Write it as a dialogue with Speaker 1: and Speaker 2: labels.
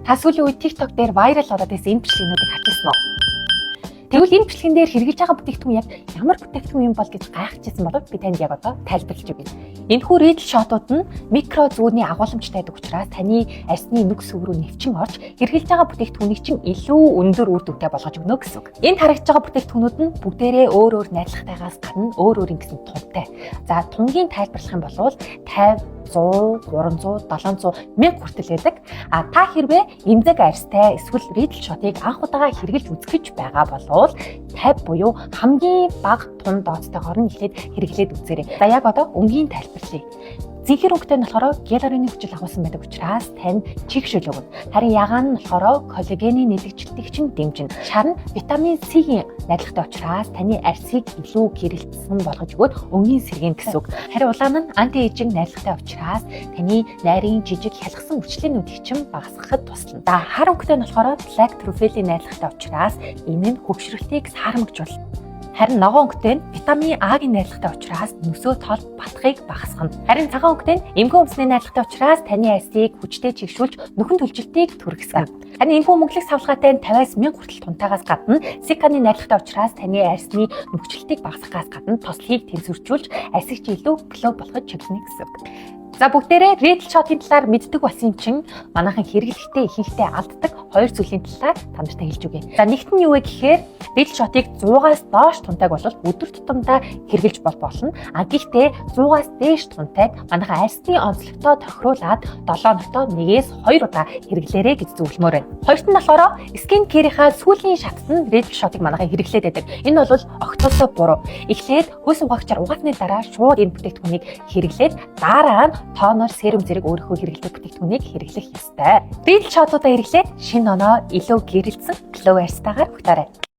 Speaker 1: Та сүүлийн үед TikTok дээр viral болоод байсан энэ бичлэгнүүдийг харчихсан уу? Тэгвэл энэ бичлэгэн дээр хэрэгжилж байгаа бүтээгдэхүүн яг ямар бүтээгдэхүүн юм бол гэж гайхажсэн болов би танд яг одоо тайлбарлаж өгье. Энэхүү ридл шотууд нь микро зүүрний агуулмжтай байдаг учраас таны арсны нүх сүв рүү нэвчин орж хэрэгжилж байгаа бүтээгдэхүүнийг чинь илүү өндөр үр дүнтэй болгож өгнө гэсэн үг. Энд харагдж байгаа бүтээгдэхүүнүүд нь бүгдээрээ өөр өөр найрлагатайгаас гадна өөр өөр ингэсэн тунтай. За тунгийн тайлбарлах юм бол 50 100, 300, 700 мянга хүртэл байдаг. Та хэрвээ эмзэг арьстай эсвэл ридл шотыг анх удаага хэрэгжилж үзэж байгаа бол 50 буюу хамгийн бага тун дооцтойгоор нь эхлээд хэрэглээд үзээрэй. За яг одоо өнгийн тайлбарлая. Зинхэр өнгөтэй нь болохоор гиалурины хүчил агуулсан байдаг учраас тань чигшүүл өгнө. Харин ягаан нь болохоор коллагений нэлэгжилтийг чинь дэмжинэ. Шар нь витамин С-ийн найрлагатай учраас таны арьсыг илүү гэрэлтсэн болгож өгөөд өнгийн сэргэн гэсэн үг. Харин улаан нь анти-эйжинг найрлагатай учраас таны найрын жижиг хялгсан өвчлөнүүдийг чинь багасгахад туслана. За хар өнгөтэй нь болохоор black truffle-ийн найрлагатай учраас энэ нь хөвгшрөлтийг саарамжуулна. Харин ногоон өнгөтэй нь витамин А-гийн найрлагатай учраас нөсөө тол батхыг багасгана. Харин цагаан өнгөтэй нь эмгэн өмсний найрлагатай учраас таны арьсыг хүчтэй чигшүүлж нөхөн төлжилтийг түргэснэ. Харин энэхүү мөнгөлөг савлгаатай нь 50-аас 1000 хүртэл тунтаагаас гадна сиканы найрлагатай учраас таны арьсны нөхцөлтийг багасгахаас гадна тослохыг тэнцвэржүүлж арьсыг чи илүү глоу болгож чадна гэсэн үг. За бүгдээрээ ридл шотын талаар мэддэг болсон чинь манайхан хэрэглэхдээ ихэнхдээ алддаг хоёр зүйлийн талаар та нартай хэлж өгье. За нэгт нь юу вэ гэхээр ридл шотыг 100-аас доош тунтайг бол өдөр тутамдаа хэрэглэж болно. Гэхдээ 100-аас дээш тунтайг манайхан арьсны онцлогтой тохируулаад 7 нотоо 1-ээс 2 удаа хэрэглээрэй гэж зөвлөмөр байна. Хоёрт нь болохоор скин кэрийнхаа сүүлийн шатд нь ридл шотыг манайхан хэрэглээд байдаг. Энэ бол огтосоо буруу. Эхлээд хөөс угаагчаар угаасны дараа шууд энэ бүтээгдэхүүнийг хэрэглээд дараа нь тооноор серум зэрэг өөрийнхөө хэрэглэдэг бүтээгдэхүүнийг хэрэглэх ёстой. Ридл шотуудаа хэрэглээд шинэ оноо илүү гэрэлтсэн глоу арьстайгаар өгтөөрэй.